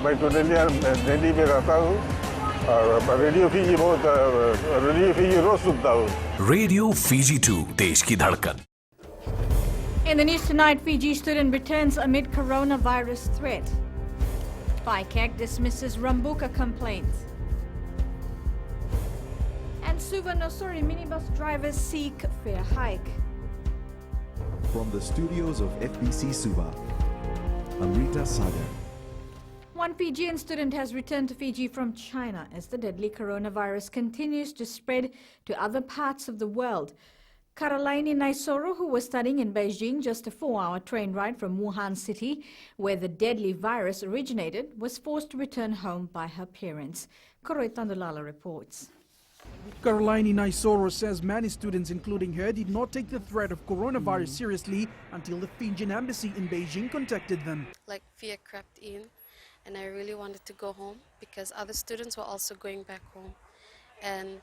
मैं तो दिल्ली में रहता हूँ और रेडियो फीजी बहुत रेडियो फीजी रोज सुनता हूँ. रेडियो फीजी 2 देश की धड़कन. In the news tonight, Fiji student returns amid coronavirus threat. FICAC dismisses Rambuka complaints. And Suvarnasuri minibus drivers seek fare hike. From the studios of FBC Suva, Amrita Sagar. One Fijian student has returned to Fiji from China as the deadly coronavirus continues to spread to other parts of the world. Karalaini Naisoro, who was studying in Beijing, just a 4-hour train ride from Wuhan city, where the deadly virus originated, was forced to return home by her parents. Koroi Tandulala reports. Karalaini Naisoro says many students, including her, did not take the threat of coronavirus seriously until the Fijian embassy in Beijing contacted them. Like fear crept in, and I really wanted to go home because other students were also going back home. And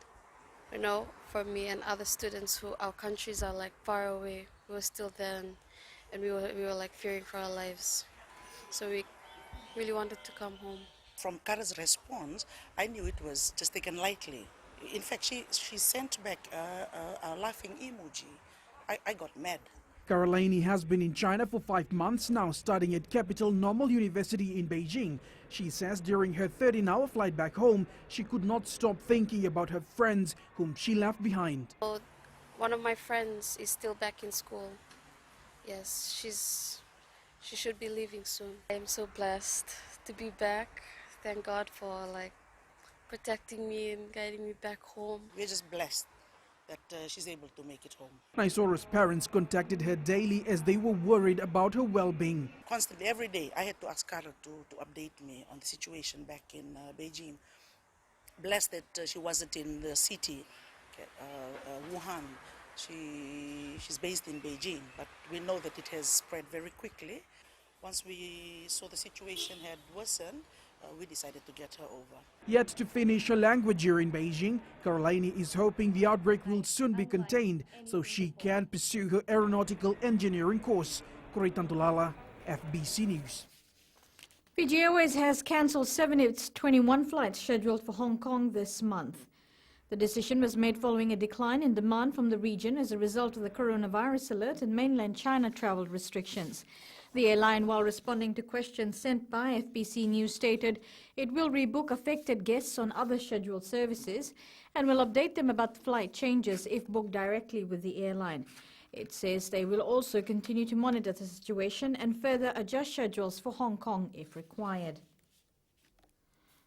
you know, for me and other students who our countries are like far away, we were still there, and we were like fearing for our lives. So we really wanted to come home. From Kara's response, I knew it was just taken lightly. In fact, she sent back a laughing emoji. I got mad. Karalaini has been in China for 5 months now, studying at Capital Normal University in Beijing. She says during her 13-hour flight back home, she could not stop thinking about her friends whom she left behind. Well, one of my friends is still back in school. Yes, she should be leaving soon. I am so blessed to be back. Thank God for like protecting me and guiding me back home. We're just blessed that she's able to make it home. Naisoro's parents contacted her daily as they were worried about her well-being. Constantly, every day, I had to ask Kara to update me on the situation back in Beijing. Blessed that she wasn't in the city, Wuhan. She's based in Beijing, but we know that it has spread very quickly. Once we saw the situation had worsened, we decided to get her over. Yet to finish her language year in Beijing, Karalaini is hoping the outbreak will soon be contained so she can pursue her aeronautical engineering course. Koritantulala, FBC News. Fiji Airways has cancelled 7 of its 21 flights scheduled for Hong Kong this month. The decision was made following a decline in demand from the region as a result of the coronavirus alert and mainland China travel restrictions. The airline, while responding to questions sent by FBC News, stated it will rebook affected guests on other scheduled services and will update them about flight changes if booked directly with the airline. It says they will also continue to monitor the situation and further adjust schedules for Hong Kong if required.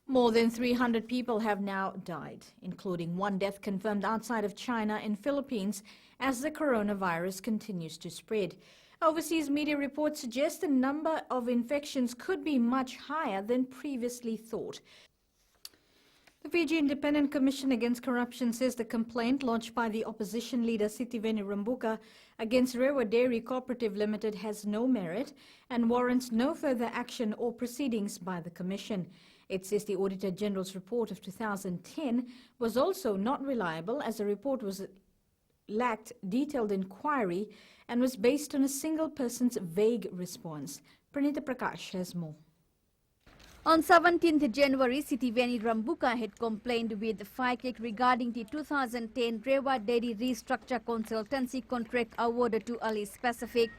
More than 300 people have now died, including 1 death confirmed outside of China and Philippines as the coronavirus continues to spread. Overseas media reports suggest the number of infections could be much higher than previously thought. The Fiji Independent Commission Against Corruption says the complaint launched by the opposition leader Sitiveni Rambuka against Rewa Dairy Cooperative Limited has no merit and warrants no further action or proceedings by the Commission. It says the Auditor General's report of 2010 was also not reliable as the report lacked detailed inquiry and was based on a single person's vague response. Pranita Prakash has more. On 17th January, Sitiveni Rambuka had complained with FICAC regarding the 2010 Rewa Dairy Restructure Consultancy contract awarded to Alice Pacific.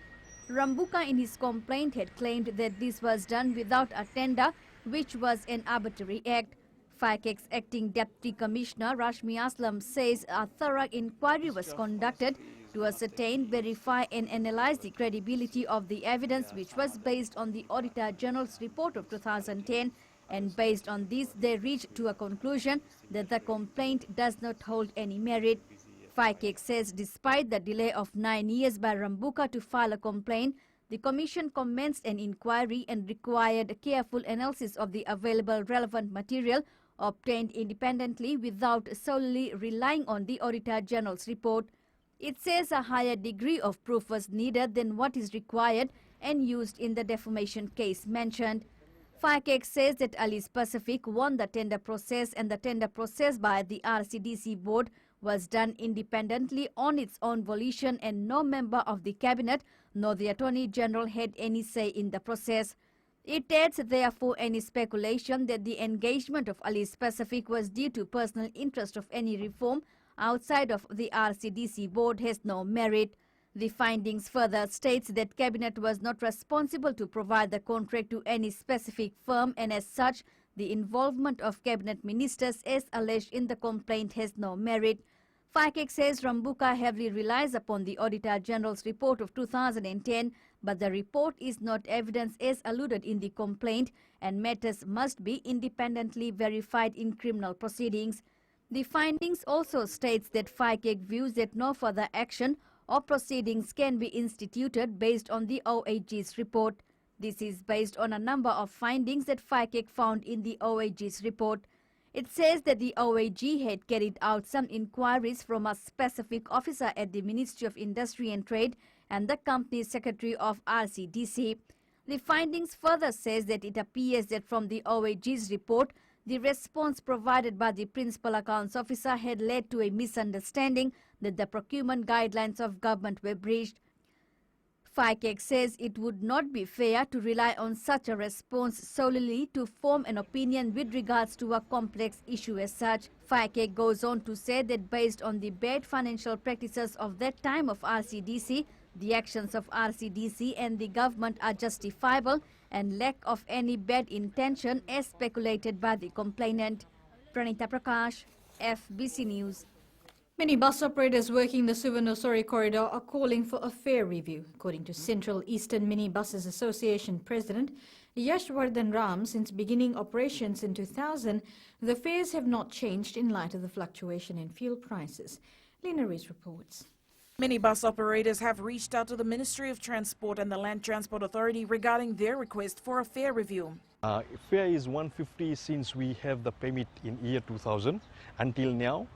Rambuka in his complaint had claimed that this was done without a tender, which was an arbitrary act. FICAC's acting Deputy Commissioner Rashmi Aslam says a thorough inquiry was conducted to ascertain, verify and analyze the credibility of the evidence, which was based on the Auditor General's report of 2010, and based on this they reached to a conclusion that the complaint does not hold any merit. FICAC says despite the delay of 9 years by Rambuka to file a complaint, the Commission commenced an inquiry and required careful analysis of the available relevant material obtained independently without solely relying on the Auditor General's report. It says a higher degree of proof was needed than what is required and used in the defamation case mentioned. FICAC says that Alice Pacific won the tender process and the tender process by the RCDC board was done independently on its own volition and no member of the cabinet nor the Attorney General had any say in the process. It adds, therefore, any speculation that the engagement of Ali Pacific was due to personal interest of any reform outside of the RCDC board has no merit. The findings further states that Cabinet was not responsible to provide the contract to any specific firm, and as such, the involvement of Cabinet ministers as alleged in the complaint has no merit. FICAC says Rambuka heavily relies upon the Auditor General's report of 2010, but the report is not evidence as alluded in the complaint, and matters must be independently verified in criminal proceedings. The findings also states that FICAC views that no further action or proceedings can be instituted based on the OAG's report. This is based on a number of findings that FICAC found in the OAG's report. It says that the OAG had carried out some inquiries from a specific officer at the Ministry of Industry and Trade and the company secretary of RCDC. The findings further says that it appears that from the OAG's report, the response provided by the Principal Accounts Officer had led to a misunderstanding that the procurement guidelines of government were breached. FICAC says it would not be fair to rely on such a response solely to form an opinion with regards to a complex issue as such. FICAC goes on to say that based on the bad financial practices of that time of RCDC, the actions of RCDC and the government are justifiable and lack of any bad intention as speculated by the complainant. Pranita Prakash, FBC News. Minibus operators working the Suvarnasori corridor are calling for a fare review. According to Central Eastern Minibuses Association President Yashwardhan Ram, since beginning operations in 2000, the fares have not changed in light of the fluctuation in fuel prices. Lena Rees reports. Minibus operators have reached out to the Ministry of Transport and the Land Transport Authority regarding their request for a fare review. Fare is $150 since we have the permit in year 2000 until now.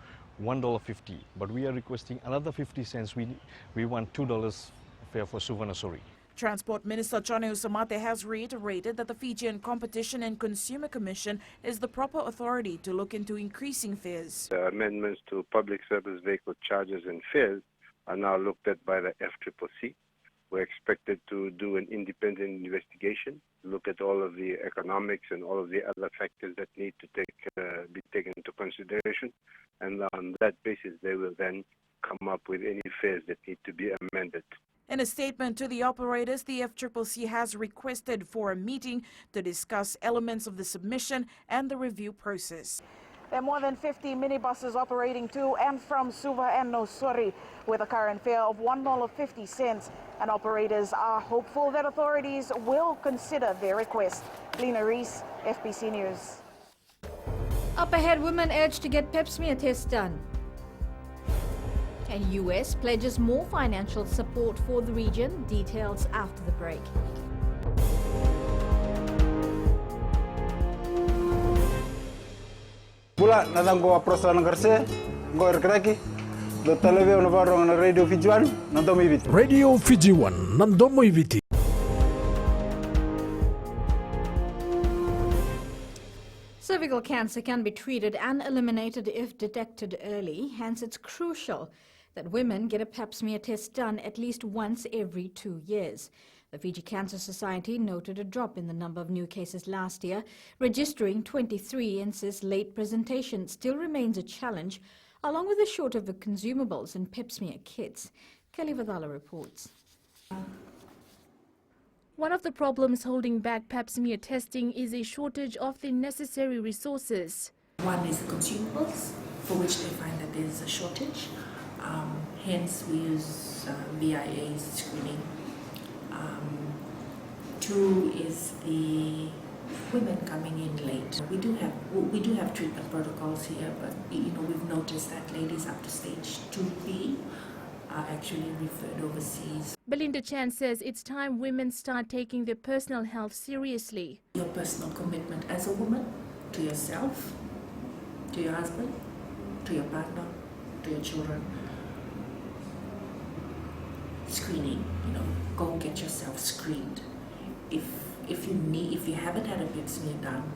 $1.50, but we are requesting another 50 cents. We want $2 fare for Suvarnasori. Transport Minister Chone Usamate has reiterated that the Fijian Competition and Consumer Commission is the proper authority to look into increasing fares. Amendments to public service vehicle charges and fares are now looked at by the FCCC. We're expected to do an independent investigation, look at all of the economics and all of the other factors that need to be taken into consideration. And on that basis, they will then come up with any fares that need to be amended. In a statement to the operators, the FCCC has requested for a meeting to discuss elements of the submission and the review process. There are more than 50 minibuses operating to and from Suva and Nosori with a current fare of $1.50, and operators are hopeful that authorities will consider their request. Lena Rees, FBC News. Up ahead, women urged to get pap smear tests done. And US pledges more financial support for the region. Details after the break. Pula natang ko aprosan ngarse, go erkraki. Do televizyon navarong na Radio Fijian, nandomo ibiti. Radio Fijian, nandomo ibiti. Cervical cancer can be treated and eliminated if detected early. Hence, it's crucial that women get a pap smear test done at least once every 2 years. The Fiji Cancer Society noted a drop in the number of new cases last year, registering 23, and says late presentation still remains a challenge, along with a shortage of consumables and pap smear kits. Kelly Vadala reports. One of the problems holding back pap smear testing is a shortage of the necessary resources. One is the consumables, for which they find that there is a shortage. Hence, we use BIA screening. Two is the women coming in late. We do have treatment protocols here, but we've noticed that ladies up to stage 2B are actually referred overseas. Belinda Chan says it's time women start taking their personal health seriously. Your personal commitment as a woman to yourself, to your husband, to your partner, to your children. Screening, go get yourself screened. If you haven't had a pap smear done,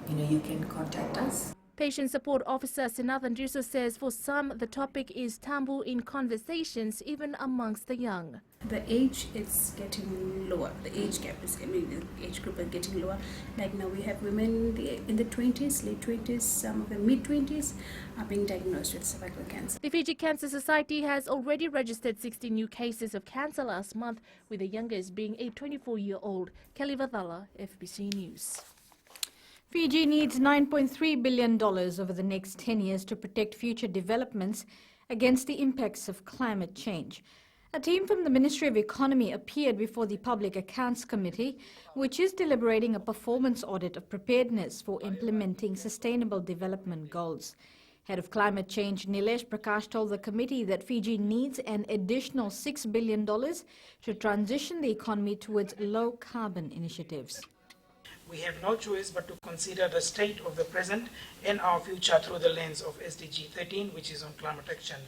you can contact us. Patient Support Officer Sinathan Driso says for some, the topic is taboo in conversations, even amongst the young. The age is getting lower. The age gap is, the age group is getting lower. Like now we have women in the 20s, late 20s, some of them mid-20s are being diagnosed with cervical cancer. The Fiji Cancer Society has already registered 60 new cases of cancer last month, with the youngest being a 24-year-old. Kelly Vadhala, FBC News. Fiji needs $9.3 billion over the next 10 years to protect future developments against the impacts of climate change. A team from the Ministry of Economy appeared before the Public Accounts Committee, which is deliberating a performance audit of preparedness for implementing sustainable development goals. Head of Climate Change Nilesh Prakash told the committee that Fiji needs an additional $6 billion to transition the economy towards low-carbon initiatives. We have no choice but to consider the state of the present and our future through the lens of SDG 13, which is on climate action.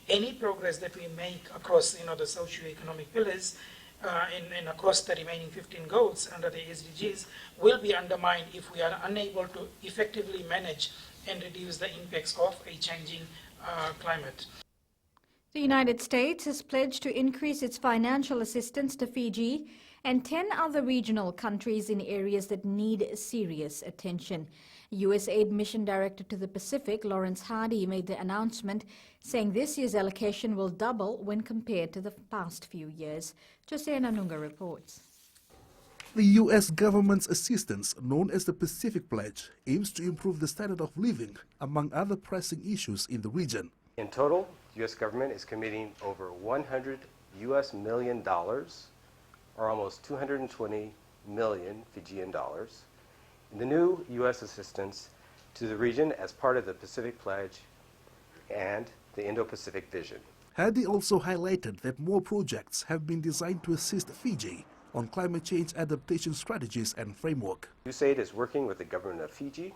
Any progress that we make across the socio-economic pillars and across the remaining 15 goals under the SDGs will be undermined if we are unable to effectively manage and reduce the impacts of a changing climate. The United States has pledged to increase its financial assistance to Fiji and 10 other regional countries in areas that need serious attention. USAID Mission Director to the Pacific, Lawrence Hardy, made the announcement, saying this year's allocation will double when compared to the past few years. Jose Nanunga reports. The U.S. government's assistance, known as the Pacific Pledge, aims to improve the standard of living, among other pressing issues in the region. In total, the U.S. government is committing over $100 million, or almost 220 million Fijian dollars, in the new U.S. assistance to the region as part of the Pacific Pledge and the Indo-Pacific Vision. Hadi also highlighted that more projects have been designed to assist Fiji on climate change adaptation strategies and framework. USAID is working with the government of Fiji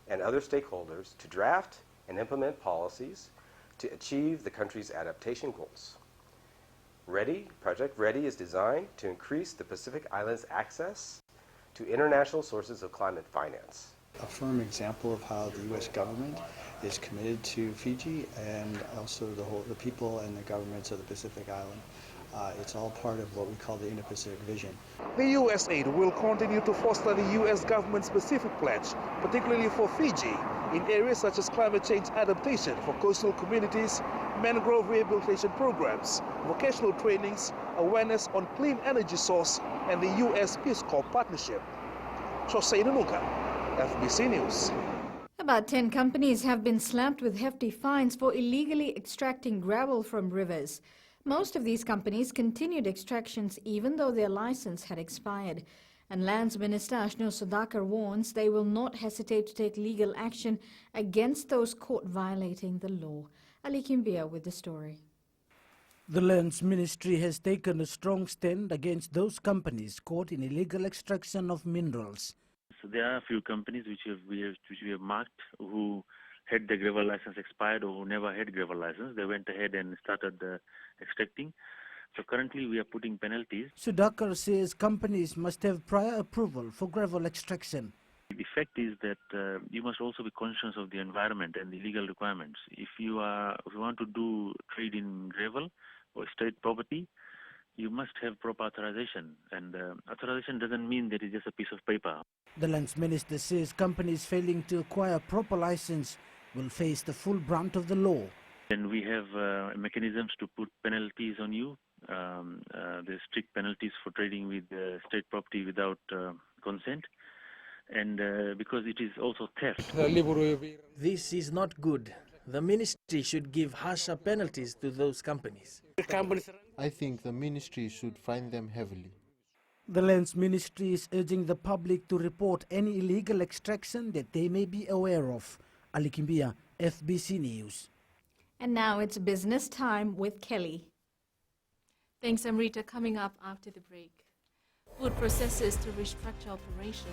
and other stakeholders to draft and implement policies to achieve the country's adaptation goals. Project Ready is designed to increase the Pacific Islands' access to international sources of climate finance. A firm example of how the U.S. government is committed to Fiji and also the people and the governments of the Pacific Island. It's all part of what we call the Indo-Pacific Vision. The USAID will continue to foster the U.S. government's Pacific Pledge, particularly for Fiji, in areas such as climate change adaptation for coastal communities, mangrove rehabilitation programs, vocational trainings, awareness on clean energy source, and the U.S. Peace Corps partnership. Jose Nanuka, FBC News. About 10 companies have been slapped with hefty fines for illegally extracting gravel from rivers. Most of these companies continued extractions even though their license had expired. And Lands Minister Ashno Sudhakar warns they will not hesitate to take legal action against those caught violating the law. Ali Kimbia with the story. The Lands Ministry has taken a strong stand against those companies caught in illegal extraction of minerals. So there are a few companies which we have marked who had the gravel license expired or who never had gravel license. They went ahead and started extracting. So currently we are putting penalties. Sudhakar says companies must have prior approval for gravel extraction. The fact is that you must also be conscious of the environment and the legal requirements. If you want to do trade in gravel or state property, you must have proper authorization. And authorization doesn't mean that it's just a piece of paper. The Lands Minister says companies failing to acquire proper license will face the full brunt of the law. And we have mechanisms to put penalties on you. There's strict penalties for trading with state property without consent. And because it is also theft. This is not good. The ministry should give harsher penalties to those companies. I think the ministry should fine them heavily. The Lands Ministry is urging the public to report any illegal extraction that they may be aware of. Ali Kimbia, FBC News. And now it's business time with Kelly. Thanks, Amrita. Coming up after the break. Food processors to restructure operation.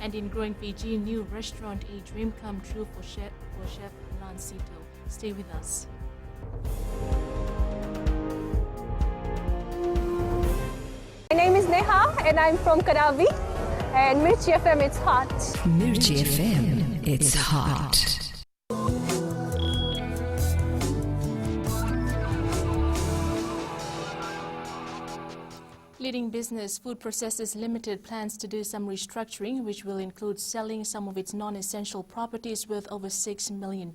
And in growing Fiji, new restaurant, a dream come true for chef Lancito. Stay with us. My name is Neha and I'm from Karavi. And Mirchi FM, it's hot. Mirchi FM, it's hot. Leading business Food Processors Limited plans to do some restructuring, which will include selling some of its non-essential properties worth over $6 million.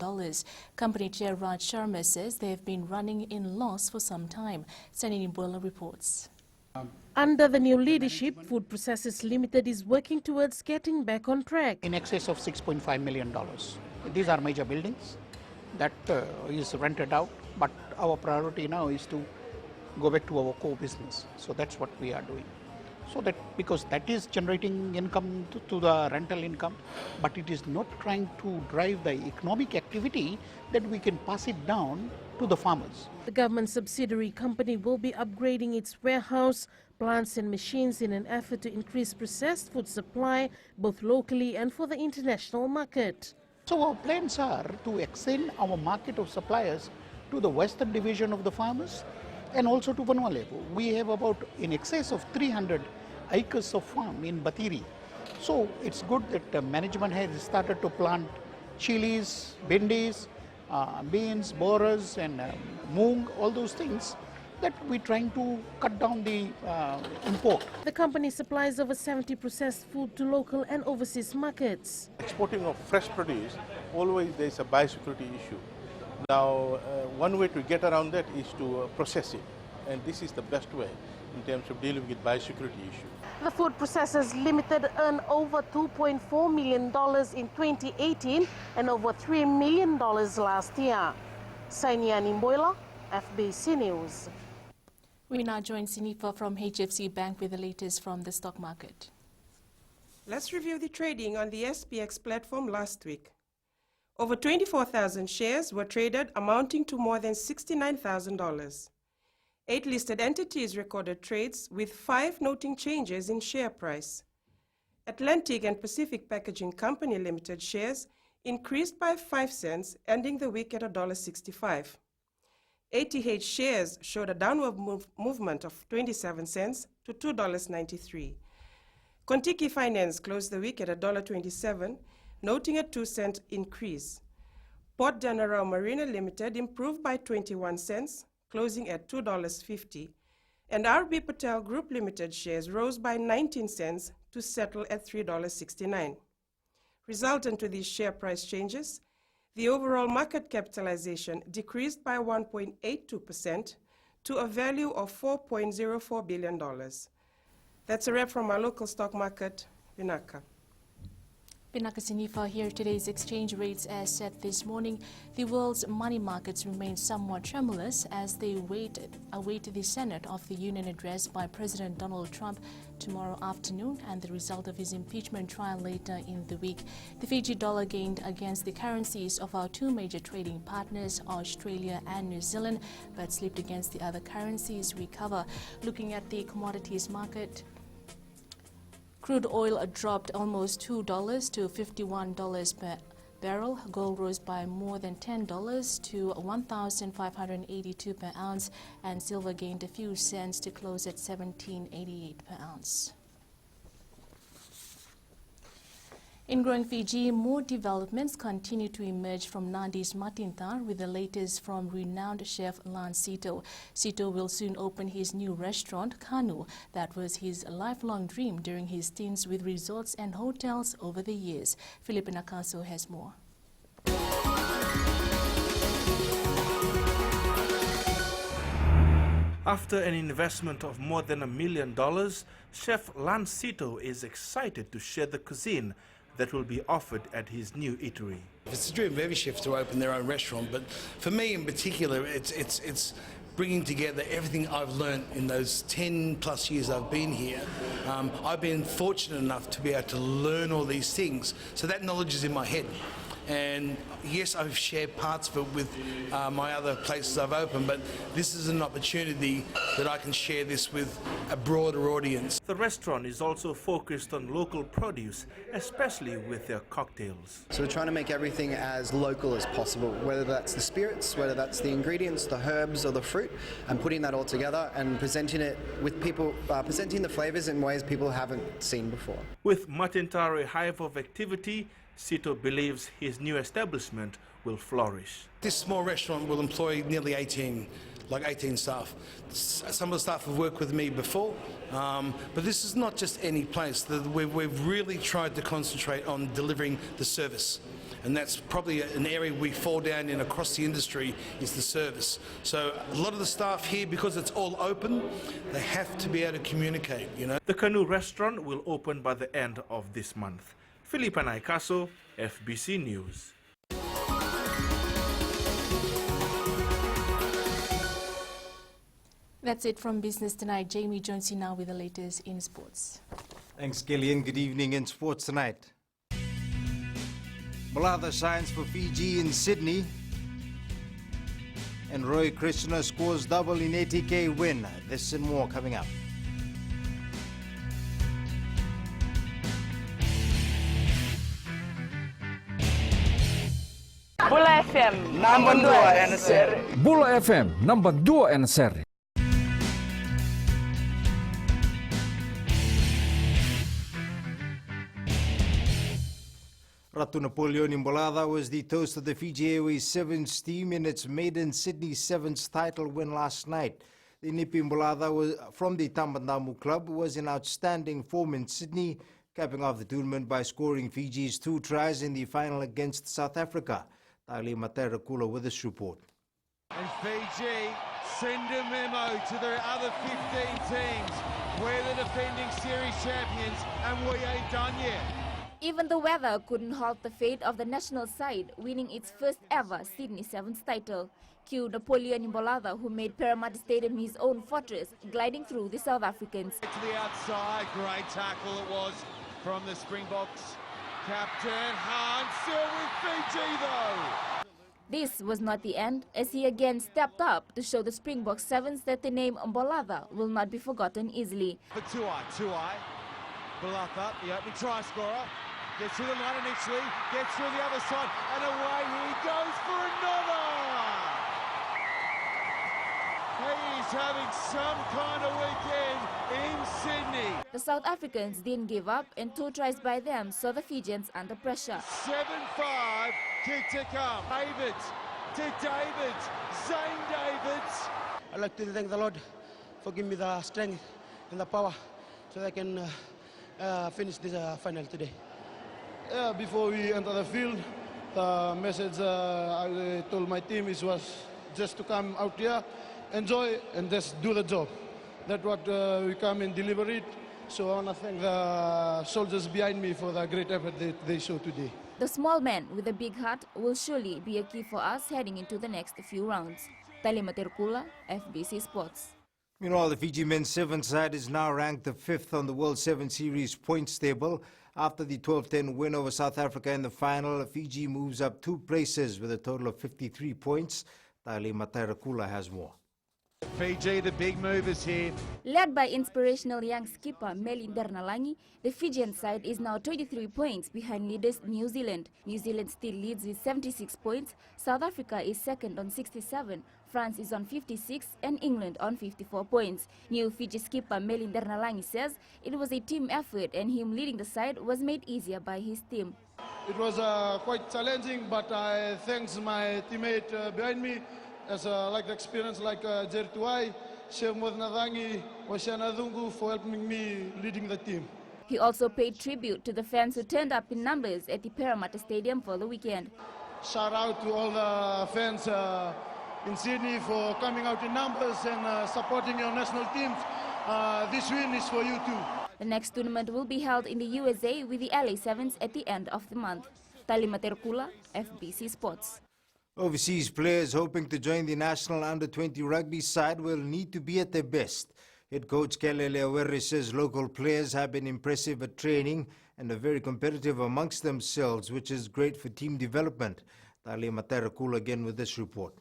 Company Chair Raj Sharma says they have been running in loss for some time. Sanini Bola reports. Under the new leadership, Food Processors Limited is working towards getting back on track. In excess of $6.5 million. These are major buildings that is rented out, but our priority now is to go back to our core business. So that's what we are doing. So that because that is generating income to the rental income, but it is not trying to drive the economic activity that we can pass it down to the farmers. The government subsidiary company will be upgrading its warehouse, plants and machines in an effort to increase processed food supply both locally and for the international market. So our plans are to extend our market of suppliers to the western division of the farmers and also to Vanua level. We have about in excess of 300 acres of farm in Batiri. So it's good that the management has started to plant chilies, bindis, beans, boras and moong, all those things that we're trying to cut down the import. The company supplies over 70 processed food to local and overseas markets. Exporting of fresh produce, always there's a biosecurity issue. Now, one way to get around that is to process it, and this is the best way in terms of dealing with biosecurity issue. The Food Processors Limited earned over $2.4 million in 2018 and over $3 million last year. Sainia Nimboila, FBC News. We now join Sinifa from HFC Bank with the latest from the stock market. Let's review the trading on the SPX platform last week. Over 24,000 shares were traded, amounting to more than $69,000. 8 listed entities recorded trades, with 5 noting changes in share price. Atlantic and Pacific Packaging Company Limited shares increased by 5 cents, ending the week at $1.65. ATH shares showed a downward movement of 27 cents to $2.93. Contiki Finance closed the week at $1.27, noting a 2-cent increase. Port Danarau Marina Limited improved by 21 cents, closing at $2.50, and RB Patel Group Limited shares rose by 19 cents to settle at $3.69. Resultant to these share price changes, the overall market capitalization decreased by 1.82% to a value of $4.04 billion. That's a wrap from our local stock market, Vinaka. Pinaka Sinifa here. Today's exchange rates as set this morning. The world's money markets remain somewhat tremulous as they await the Senate of the Union address by President Donald Trump tomorrow afternoon and the result of his impeachment trial later in the week. The Fiji dollar gained against the currencies of our 2 major trading partners, Australia and New Zealand, but slipped against the other currencies we cover. Looking at the commodities market, crude oil dropped almost $2 to $51 per barrel. Gold rose by more than $10 to $1,582 per ounce, and silver gained a few cents to close at $17.88 per ounce. In growing Fiji, more developments continue to emerge from Nadi's Matintar, with the latest from renowned chef Lance Sito. Sito will soon open his new restaurant, Kanu. That was his lifelong dream during his stints with resorts and hotels over the years. Philip Nakaso has more. After an investment of more than $1 million, Chef Lance Sito is excited to share the cuisine that will be offered at his new eatery. It's a dream of every chef to open their own restaurant, but for me in particular, it's bringing together everything I've learned in those 10 plus years I've been here. I've been fortunate enough to be able to learn all these things, so that knowledge is in my head. And yes, I've shared parts of it with my other places I've opened, but this is an opportunity that I can share this with a broader audience. The restaurant is also focused on local produce, especially with their cocktails. So we're trying to make everything as local as possible, whether that's the spirits, whether that's the ingredients, the herbs or the fruit, and putting that all together and presenting it with people, presenting the flavors in ways people haven't seen before. With Matintare a hive of activity, Sito believes his new establishment will flourish. This small restaurant will employ nearly 18 staff. Some of the staff have worked with me before, but this is not just any place. We've really tried to concentrate on delivering the service. And that's probably an area we fall down in across the industry, is the service. So a lot of the staff here, because it's all open, they have to be able to communicate, you know. The Canoe restaurant will open by the end of this month. Felipe Naikaso, FBC News. That's it from Business Tonight. Jamie joins you now with the latest in sports. Thanks, Kelly, and good evening in Sports Tonight. Malata shines for Fiji in Sydney. And Roy Krishna scores double in ATK win. This and more coming up. Bula FM number 2 NSR. Bula FM number 2 NSR. Ratu Napoleon Imbolada was the toast of the Fiji Airways Sevens team in its maiden Sydney Sevens title win last night. The Nipi Imbolada from the Tambandamu club was in outstanding form in Sydney, capping off the tournament by scoring Fiji's 2 tries in the final against South Africa. Tali Matera Kula with this report. And Fiji send a memo to the other 15 teams. We're the defending series champions and we ain't done yet. Even the weather couldn't halt the fate of the national side, winning its first ever Sydney Sevens title. Cue Napoleon Imbolada, who made Parramatta Stadium his own fortress, gliding through the South Africans. To the outside, great tackle it was from the Springboks captain. Hahn still with Fiji though. This was not the end, as he again stepped up to show the Springbok Sevens that the name Imbolada will not be forgotten easily. For Tuai. Balata, the opening try scorer, gets through the line initially, gets through the other side, and away he goes for another! He's having some kind of weekend in Sydney. The South Africans didn't give up, and 2 tries by them saw the Fijians under pressure. 7-5, kick to come. Davids to Davids, Zane Davids. I'd like to thank the Lord for giving me the strength and the power so that I can finish this final today. Yeah, before we enter the field, the message I told my team was just to come out here, enjoy, and just do the job. That's what we come and deliver it. So I want to thank the soldiers behind me for the great effort that they showed today. The small man with a big heart will surely be a key for us heading into the next few rounds. Talima Terkula, FBC Sports. Meanwhile, the Fiji men's Sevens side is now ranked the 5th on the World Seven Series points table. After the 12-10 win over South Africa in the final, Fiji moves up 2 places with a total of 53 points. Tali Matarakula has more. Fiji, the big movers here. Led by inspirational young skipper Meli Dernalangi, the Fijian side is now 23 points behind leaders New Zealand. New Zealand still leads with 76 points. South Africa is second on 67. France is on 56 and England on 54 points. New Fiji skipper Meli Dernalangi says it was a team effort and him leading the side was made easier by his team. It was quite challenging, but I thanks my teammate behind me. As like the experience like Jerry Tuai, Sheikh Nadangi, Washana Dungu for helping me leading the team. He also paid tribute to the fans who turned up in numbers at the Parramatta Stadium for the weekend. Shout out to all the fans in Sydney for coming out in numbers and supporting your national teams. This win is for you too. The next tournament will be held in the USA with the LA Sevens at the end of the month. Talima Terkula, FBC Sports. Overseas players hoping to join the national under-20 rugby side will need to be at their best. Head coach Kelele Awere says local players have been impressive at training and are very competitive amongst themselves, which is great for team development. Tali Materakul again with this report.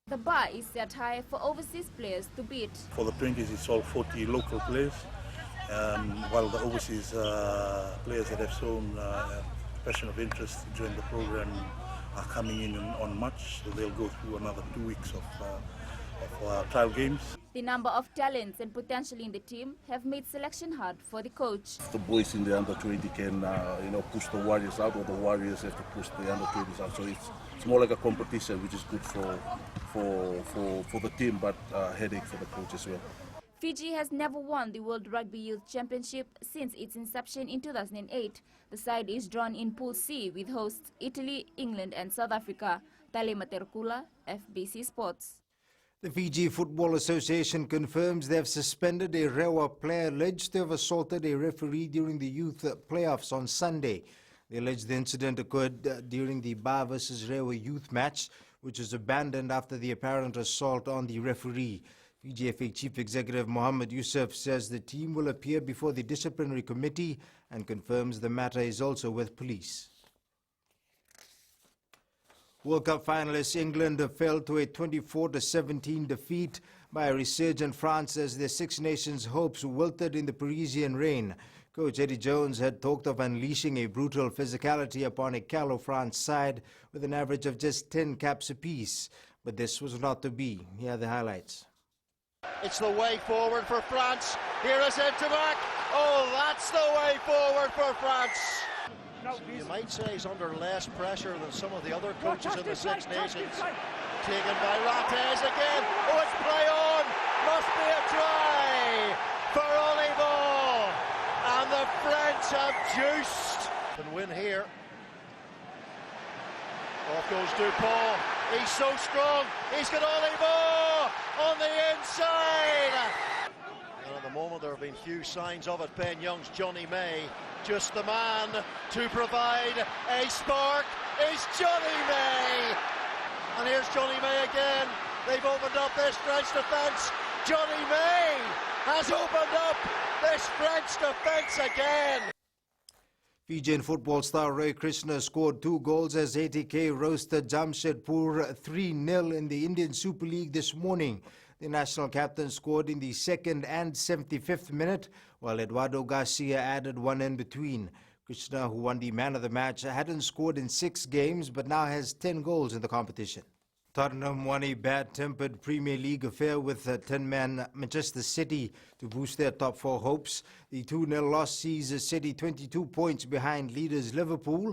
The bar is set high for overseas players to beat. For the 20s, it's all 40 local players, while the overseas players that have shown passion of interest during the program are coming in on March, so they'll go through another 2 weeks of trial games. The number of talents and potential in the team have made selection hard for the coach. The boys in the under-20 can, push the Warriors out, or the Warriors have to push the under-20s out. So it's more like a competition, which is good for the team, but a headache for the coach as well. Fiji has never won the World Rugby Youth Championship since its inception in 2008. The side is drawn in Pool C with hosts Italy, England and South Africa. Tale Materkula, FBC Sports. The Fiji Football Association confirms they have suspended a Rewa player alleged to have assaulted a referee during the youth playoffs on Sunday. The alleged incident occurred during the Ba vs Rewa youth match, which was abandoned after the apparent assault on the referee. FA Chief Executive Mohammed Yusuf says the team will appear before the disciplinary committee and confirms the matter is also with police. World Cup finalists England fell to a 24-17 defeat by a resurgent France as their Six Nations hopes wilted in the Parisian rain. Coach Eddie Jones had talked of unleashing a brutal physicality upon a callow France side with an average of just 10 caps apiece. But this was not to be. Here are the highlights. It's the way forward for France. Here is Intermac. Oh, that's the way forward for France. You might say he's under less pressure than some of the other coaches in the Six Nations. Taken by Rattez again. Oh, it's play on. Must be a try for Oliver. And the French have juiced. Can win here. Off goes Dupont. He's so strong. He's got Oliver on the inside. And at the moment there have been few signs of it. Ben Young's Johnny May, just the man to provide a spark is Johnny May. And here's Johnny May again. They've opened up this French defence. Johnny May has opened up this French defence again. Fijian football star Roy Krishna scored 2 goals as ATK roasted Jamshedpur 3-0 in the Indian Super League this morning. The national captain scored in the 2nd and 75th minute, while Eduardo Garcia added one in between. Krishna, who won the man of the match, hadn't scored in 6 games but now has 10 goals in the competition. Tottenham won a bad-tempered Premier League affair with 10-man Manchester City to boost their top 4 hopes. The 2-0 loss sees City 22 points behind leaders Liverpool.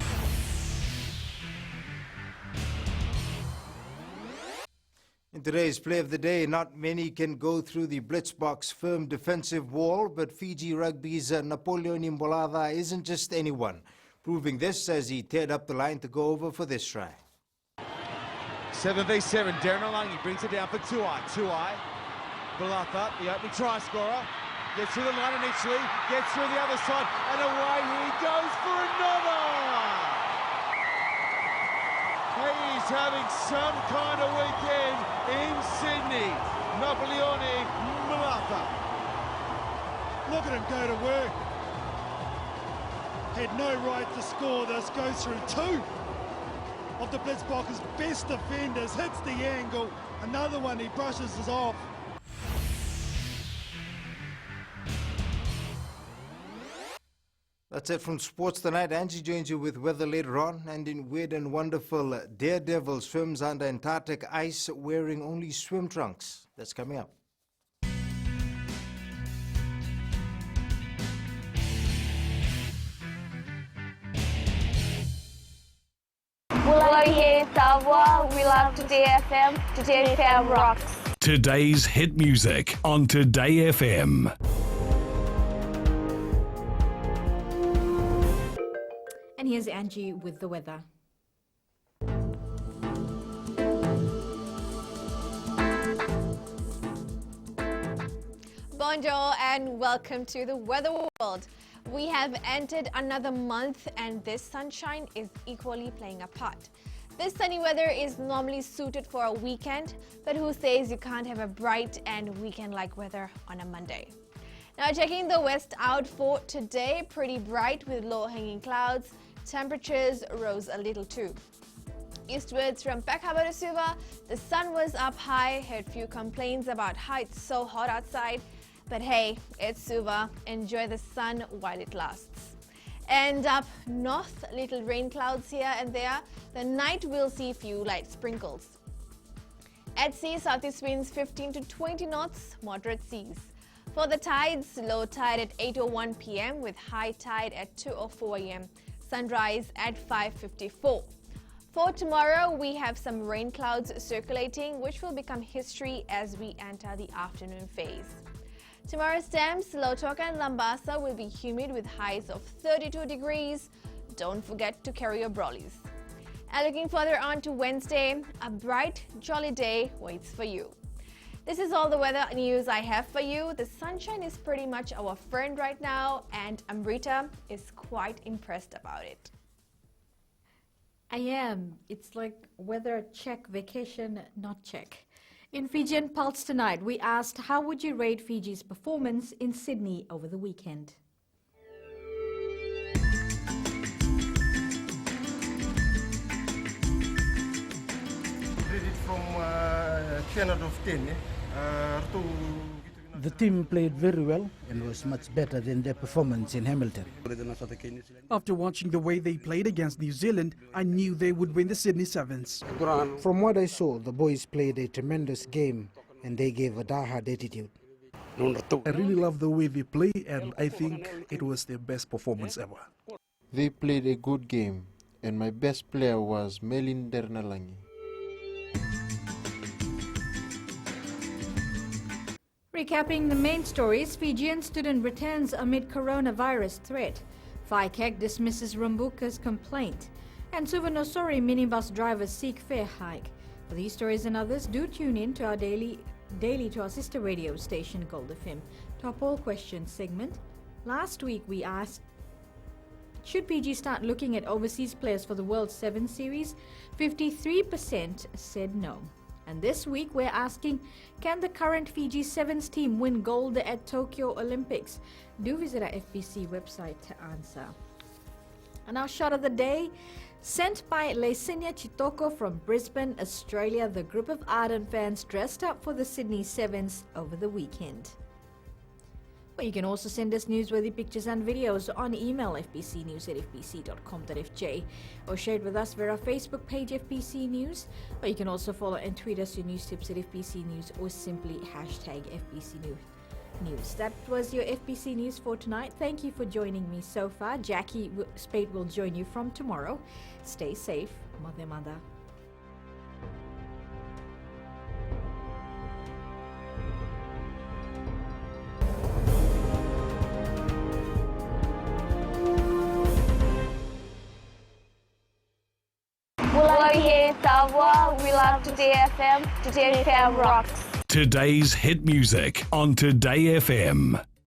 In today's play of the day, not many can go through the Blitzbox firm defensive wall, but Fiji Rugby's Napoleon Imbolada isn't just anyone, proving this as he teared up the line to go over for this try. 7v7, Darren Alangi brings it down for Tuai. Tuai, Balata, the opening try scorer, gets through the line initially, gets through the other side, and away he goes for another! He's having some kind of weekend in Sydney. Napoleone Balata. Look at him go to work. Had no right to score this, goes through 2 of the Blitzbox's best defenders, hits the angle, another one he brushes us off. That's it from Sports Tonight. Angie joins you with weather later on, and in weird and wonderful, Daredevil swims under Antarctic ice wearing only swim trunks. That's coming up. We love Today FM. Today FM rocks. Today's hit music on Today FM. And here's Angie with the weather. Bonjour and welcome to the Weather World. We have entered another month and this sunshine is equally playing a part. This sunny weather is normally suited for a weekend, but who says you can't have a bright and weekend-like weather on a Monday? Now checking the west out for today, pretty bright with low-hanging clouds. Temperatures rose a little too. Eastwards from Peck Harbour to Suva, the sun was up high, heard few complaints about how it's so hot outside. But hey, it's Suva, enjoy the sun while it lasts. And up north, little rain clouds here and there. The night will see few light sprinkles. At sea, southeast winds 15 to 20 knots, moderate seas. For the tides, low tide at 8:01 p.m. with high tide at 2:04 a.m. Sunrise at 5:54. For tomorrow, we have some rain clouds circulating, which will become history as we enter the afternoon phase. Tomorrow's temps, Lautoka and Lambasa will be humid with highs of 32 degrees. Don't forget to carry your brollies. And looking further on to Wednesday, a bright, jolly day waits for you. This is all the weather news I have for you. The sunshine is pretty much our friend right now, and Amrita is quite impressed about it. I am. It's like weather check, vacation not check. In Fijian Pulse tonight, we asked how would you rate Fiji's performance in Sydney over the weekend? Rated from 10 out of 10. The team played very well and was much better than their performance in Hamilton. After watching the way they played against New Zealand, I knew they would win the Sydney Sevens. From what I saw, the boys played a tremendous game and they gave a die-hard attitude. I really love the way they play, and I think it was their best performance ever. They played a good game and my best player was Minibus. Recapping the main stories, Fijian student returns amid coronavirus threat. FICAC dismisses Rumbuka's complaint. And Suvanosori minibus drivers seek fare hike. For these stories and others, do tune in to our daily to our sister radio station Gold FM. To our poll question segment. Last week we asked, should PG start looking at overseas players for the World 7 Series? 53% said no. And this week we're asking, can the current Fiji Sevens team win gold at Tokyo Olympics? Do visit our FBC website to answer. And our shot of the day, sent by Lesinia Chitoko from Brisbane, Australia. The group of ardent fans dressed up for the Sydney Sevens over the weekend. Well, you can also send us newsworthy pictures and videos on email fbcnews@fbc.com.fj or share it with us via our Facebook page FBC News, or you can also follow and tweet us your news tips at FBC News or simply hashtag FBC News. That was your FBC News for tonight. Thank you for joining me so far. Jackie Spade will join you from tomorrow. Stay safe. Mother Mother. We love here in Tavwa. We love Today FM. Today FM rocks. Today's hit music on Today FM.